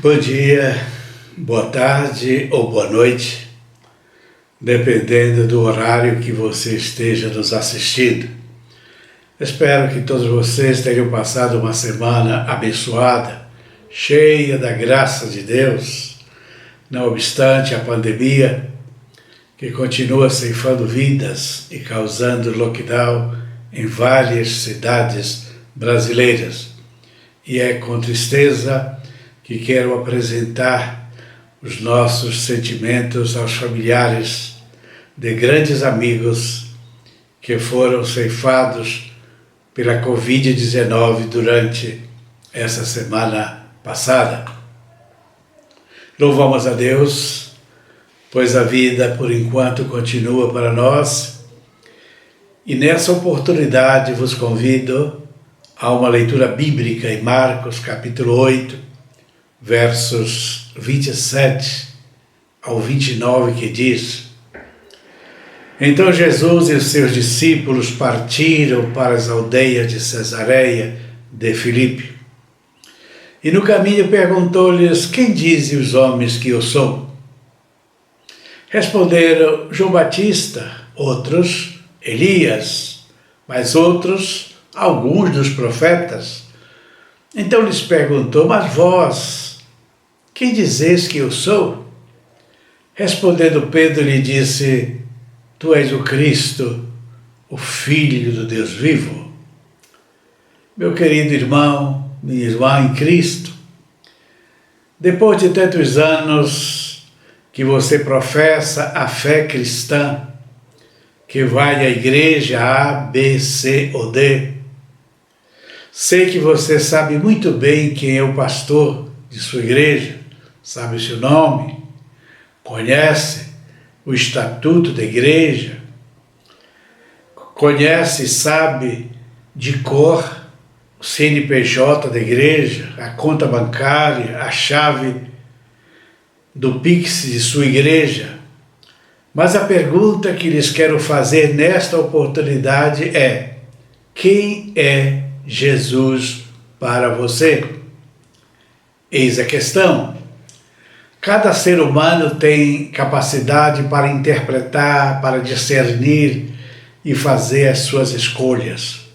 Bom dia, boa tarde ou boa noite, dependendo do horário que você esteja nos assistindo. Espero que todos vocês tenham passado uma semana abençoada, cheia da graça de Deus, não obstante a pandemia, que continua ceifando vidas e causando lockdown em várias cidades brasileiras. E é com tristeza que quero apresentar os nossos sentimentos aos familiares de grandes amigos que foram ceifados pela Covid-19 durante essa semana passada. Louvamos a Deus, pois a vida, por enquanto, continua para nós, e nessa oportunidade vos convido a uma leitura bíblica em Marcos, capítulo 8, versos 27 ao 29, que diz: Então Jesus e os seus discípulos partiram para as aldeias de Cesareia de Filipe. E no caminho perguntou-lhes: Quem dizem os homens que eu sou? Responderam: João Batista, outros Elias, mas outros alguns dos profetas. Então lhes perguntou: Mas vós, quem dizeis que eu sou? Respondendo Pedro, lhe disse: Tu és o Cristo, o Filho do Deus vivo. Meu querido irmão, minha irmã em Cristo, depois de tantos anos que você professa a fé cristã, que vai à igreja A, B, C ou D, sei que você sabe muito bem quem é o pastor de sua igreja, sabe o seu nome, conhece o estatuto da igreja, conhece e sabe de cor o CNPJ da igreja, a conta bancária, a chave do Pix de sua igreja. Mas a pergunta que lhes quero fazer nesta oportunidade é: quem é Jesus para você? Eis a questão. Cada ser humano tem capacidade para interpretar, para discernir e fazer as suas escolhas.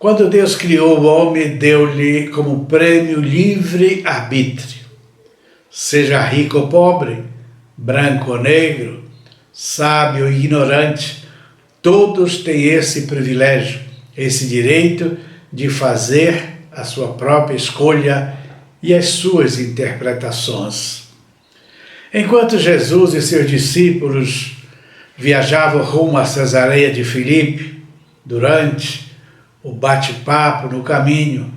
Quando Deus criou o homem, deu-lhe como prêmio livre-arbítrio. Seja rico ou pobre, branco ou negro, sábio ou ignorante, todos têm esse privilégio, esse direito de fazer a sua própria escolha e as suas interpretações. Enquanto Jesus e seus discípulos viajavam rumo a Cesareia de Filipe, durante o bate-papo no caminho,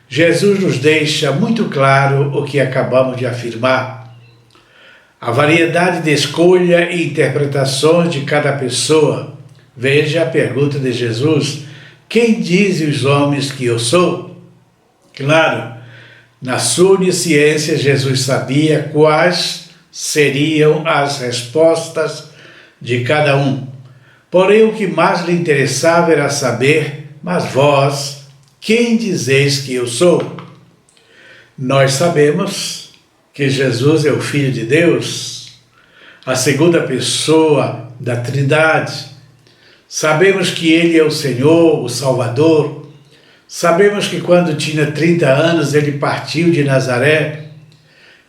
Jesus nos deixa muito claro o que acabamos de afirmar. A variedade de escolha e interpretações de cada pessoa. Veja a pergunta de Jesus: quem dizem os homens que eu sou? Claro, na sua onisciência, Jesus sabia quais seriam as respostas de cada um. Porém, o que mais lhe interessava era saber: mas vós, quem dizeis que eu sou? Nós sabemos que Jesus é o Filho de Deus, a segunda pessoa da Trindade. Sabemos que Ele é o Senhor, o Salvador. Sabemos que quando tinha 30 anos, Ele partiu de Nazaré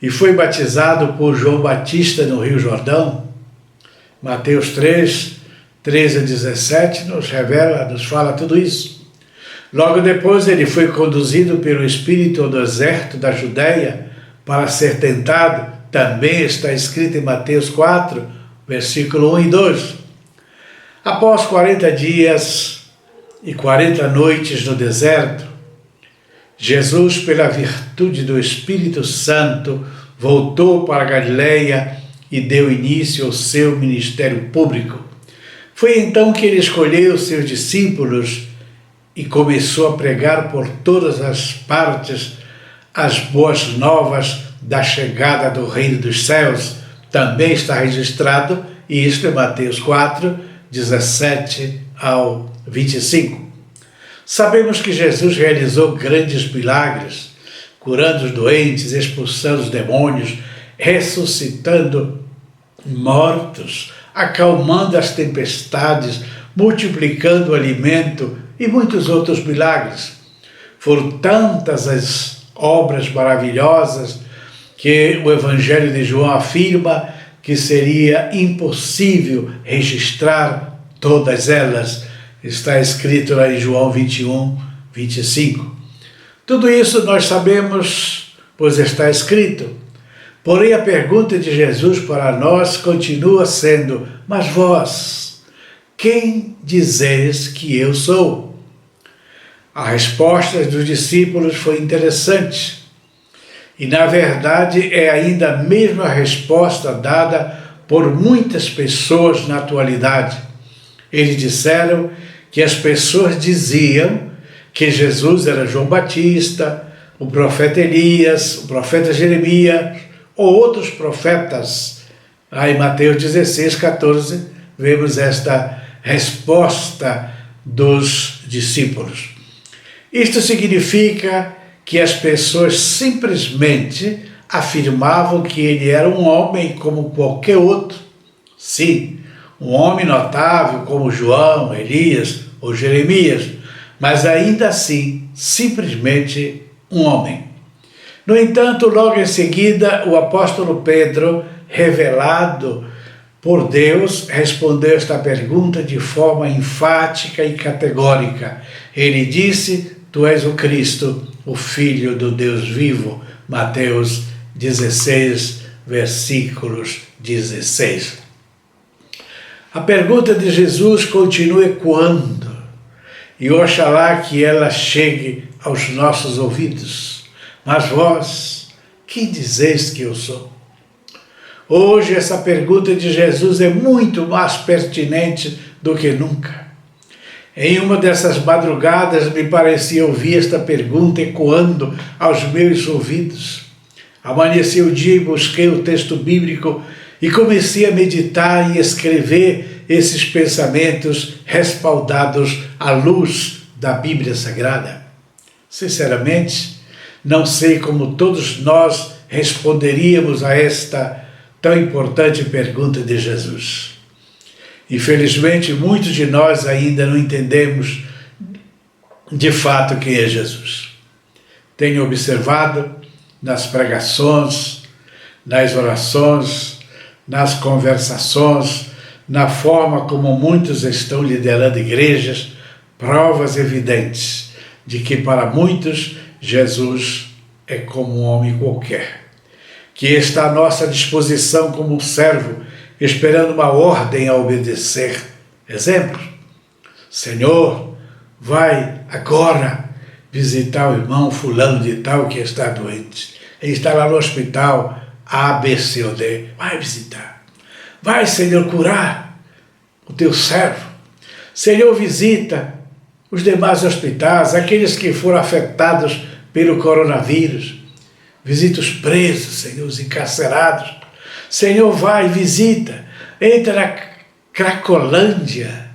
e foi batizado por João Batista no Rio Jordão. Mateus 3, 13 a 17 nos revela, nos fala tudo isso. Logo depois ele foi conduzido pelo Espírito ao deserto da Judéia para ser tentado. Também está escrito em Mateus 4, versículo 1 e 2. Após 40 dias e 40 noites no deserto, Jesus, pela virtude do Espírito Santo, voltou para a Galileia e deu início ao seu ministério público. Foi então que ele escolheu seus discípulos e começou a pregar por todas as partes as boas novas da chegada do reino dos céus. Também está registrado, e isto é Mateus 4, 17 ao 25. Sabemos que Jesus realizou grandes milagres, curando os doentes, expulsando os demônios, ressuscitando mortos, acalmando as tempestades, multiplicando o alimento e muitos outros milagres. Foram tantas as obras maravilhosas que o Evangelho de João afirma que seria impossível registrar todas elas. Está escrito lá em João 21, 25. Tudo isso nós sabemos, pois está escrito. Porém, a pergunta de Jesus para nós continua sendo: mas vós, quem dizeis que eu sou? A resposta dos discípulos foi interessante. E, na verdade, é ainda a mesma resposta dada por muitas pessoas na atualidade. Eles disseram que as pessoas diziam que Jesus era João Batista, o profeta Elias, o profeta Jeremias, ou outros profetas. Aí em Mateus 16, 14, vemos esta resposta dos discípulos. Isto significa que as pessoas simplesmente afirmavam que ele era um homem como qualquer outro. Sim, um homem notável como João, Elias ou Jeremias, mas ainda assim, simplesmente um homem. No entanto, logo em seguida, o apóstolo Pedro, revelado por Deus, respondeu esta pergunta de forma enfática e categórica. Ele disse: Tu és o Cristo, o Filho do Deus vivo. Mateus 16, versículos 16. A pergunta de Jesus continua ecoando, e oxalá que ela chegue aos nossos ouvidos. Mas vós, quem dizeis que eu sou? Hoje essa pergunta de Jesus é muito mais pertinente do que nunca. Em uma dessas madrugadas me parecia ouvir esta pergunta ecoando aos meus ouvidos. Amanheci o dia e busquei o texto bíblico e comecei a meditar e escrever esses pensamentos respaldados à luz da Bíblia Sagrada. Sinceramente, não sei como todos nós responderíamos a esta tão importante pergunta de Jesus. Infelizmente, muitos de nós ainda não entendemos de fato quem é Jesus. Tenho observado nas pregações, nas orações, nas conversações, na forma como muitos estão liderando igrejas, provas evidentes de que para muitos Jesus é como um homem qualquer, que está à nossa disposição como um servo, esperando uma ordem a obedecer. Exemplo: Senhor, vai agora visitar o irmão fulano de tal que está doente. Ele está lá no hospital A, B, C ou D. Vai visitar. Vai, Senhor, curar o teu servo. Senhor, visita os demais hospitais, aqueles que foram afetados pelo coronavírus. Visita os presos, Senhor, os encarcerados. Senhor, vai, visita, entra na Cracolândia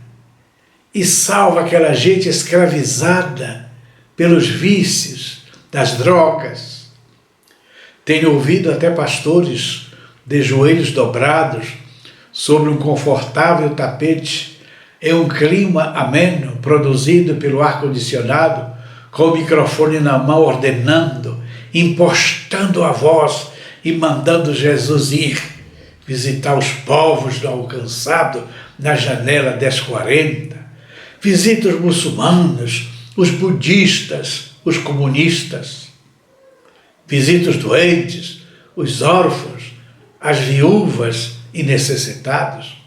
e salva aquela gente escravizada pelos vícios das drogas. Tenho ouvido até pastores de joelhos dobrados sobre um confortável tapete, em um clima ameno produzido pelo ar-condicionado, com o microfone na mão, ordenando, impostando a voz e mandando Jesus ir visitar os povos do alcançado na janela 1040. Visita os muçulmanos, os budistas, os comunistas. Visita os doentes, os órfãos, as viúvas e necessitados.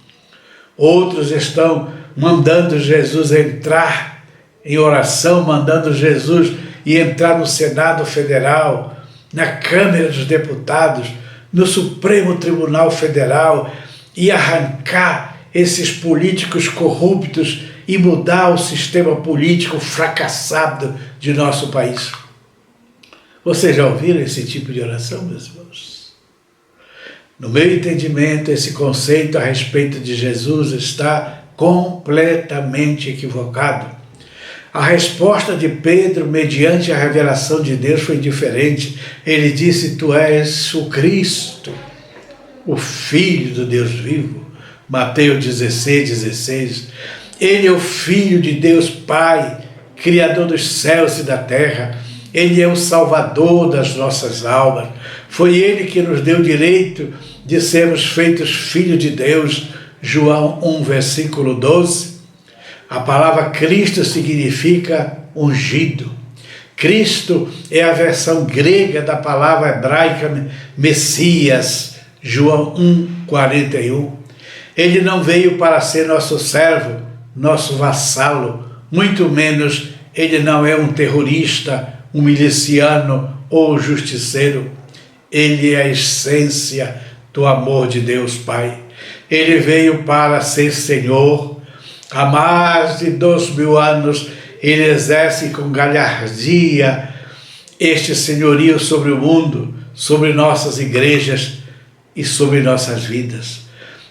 Outros estão mandando Jesus entrar em oração, mandando Jesus ir entrar no Senado Federal, na Câmara dos Deputados, no Supremo Tribunal Federal e arrancar esses políticos corruptos e mudar o sistema político fracassado de nosso país. Vocês já ouviram esse tipo de oração, meus irmãos? No meu entendimento, esse conceito a respeito de Jesus está completamente equivocado. A resposta de Pedro, mediante a revelação de Deus, foi diferente. Ele disse: tu és o Cristo, o Filho do Deus vivo. Mateus 16:16. Ele é o Filho de Deus Pai, Criador dos céus e da terra. Ele é o Salvador das nossas almas. Foi Ele que nos deu o direito de sermos feitos filhos de Deus. João 1, versículo 12. A palavra Cristo significa ungido. Cristo é a versão grega da palavra hebraica Messias. João 1:41. Ele não veio para ser nosso servo, nosso vassalo, muito menos ele não é um terrorista, um miliciano ou justiceiro. Ele é a essência do amor de Deus Pai. Ele veio para ser Senhor. Há mais de 2000 anos ele exerce com galhardia este senhorio sobre o mundo, sobre nossas igrejas e sobre nossas vidas.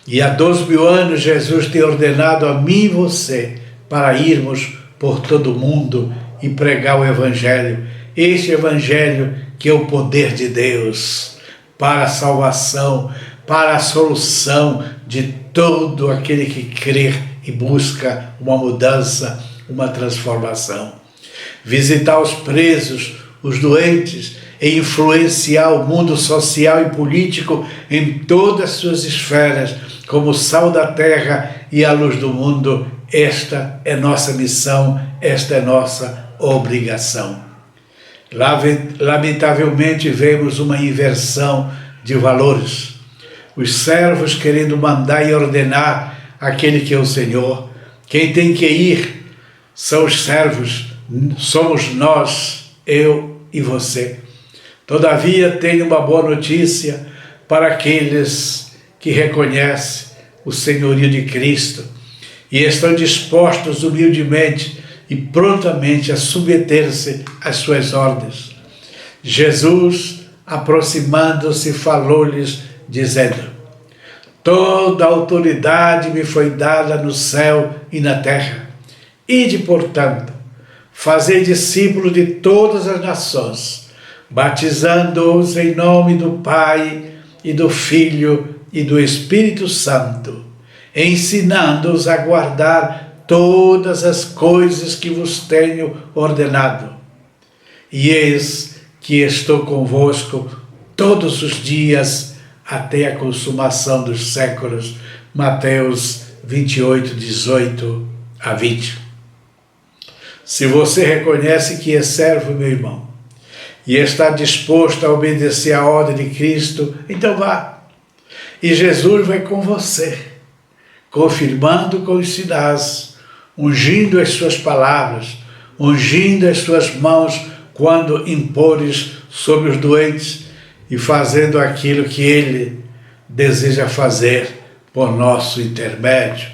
E há 2000 anos Jesus tem ordenado a mim e você para irmos por todo o mundo e pregar o Evangelho. Este Evangelho que é o poder de Deus para a salvação, para a solução de todo aquele que crer e busca uma mudança, uma transformação. Visitar os presos, os doentes, e influenciar o mundo social e político em todas as suas esferas, como o sal da terra e a luz do mundo. Esta é nossa missão, esta é nossa obrigação. Lamentavelmente vemos uma inversão de valores. Os servos querendo mandar e ordenar aquele que é o Senhor. Quem tem que ir são os servos, somos nós, eu e você. Todavia, tenho uma boa notícia para aqueles que reconhecem o senhorio de Cristo e estão dispostos humildemente e prontamente a submeter-se às suas ordens. Jesus, aproximando-se, falou-lhes, dizendo: toda a autoridade me foi dada no céu e na terra. Ide, portanto, fazei discípulos de todas as nações, batizando-os em nome do Pai e do Filho e do Espírito Santo, ensinando-os a guardar todas as coisas que vos tenho ordenado. E eis que estou convosco todos os dias até a consumação dos séculos. Mateus 28:18-20. Se você reconhece que é servo, meu irmão, e está disposto a obedecer à ordem de Cristo, então vá. E Jesus vai com você, confirmando com os sinais, ungindo as suas palavras, ungindo as suas mãos quando impores sobre os doentes e fazendo aquilo que Ele deseja fazer por nosso intermédio.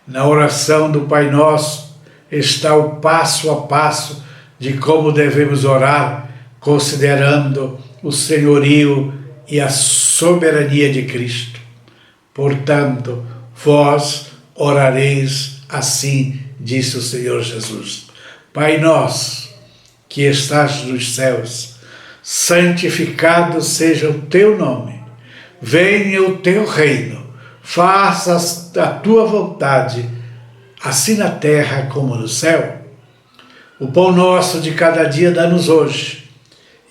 Na oração do Pai Nosso está o passo a passo de como devemos orar, considerando o senhorio e a soberania de Cristo. Portanto, vós orareis assim, disse o Senhor Jesus: Pai nosso, que estás nos céus, santificado seja o teu nome, venha o teu reino, faça a tua vontade, assim na terra como no céu. O pão nosso de cada dia dá-nos hoje,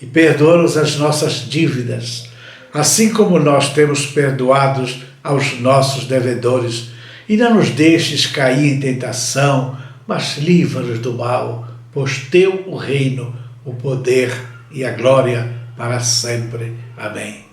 e perdoa-nos as nossas dívidas, assim como nós temos perdoados aos nossos devedores, e não nos deixes cair em tentação, mas livra-nos do mal, pois teu o reino, o poder e a glória para sempre. Amém.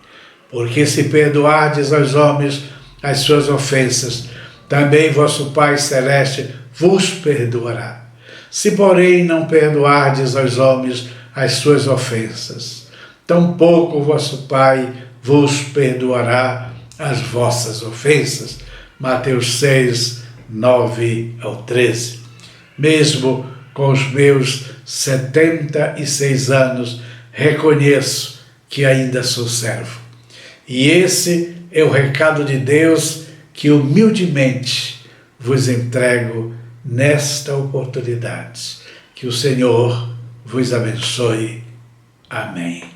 Porque se perdoardes aos homens as suas ofensas, também vosso Pai Celeste vos perdoará. Se, porém, não perdoardes aos homens as suas ofensas, tampouco vosso Pai vos perdoará as vossas ofensas. Mateus 6, 9-13. Mesmo com os meus 76 anos, reconheço que ainda sou servo. E esse é o recado de Deus que humildemente vos entrego nesta oportunidade. Que o Senhor vos abençoe. Amém.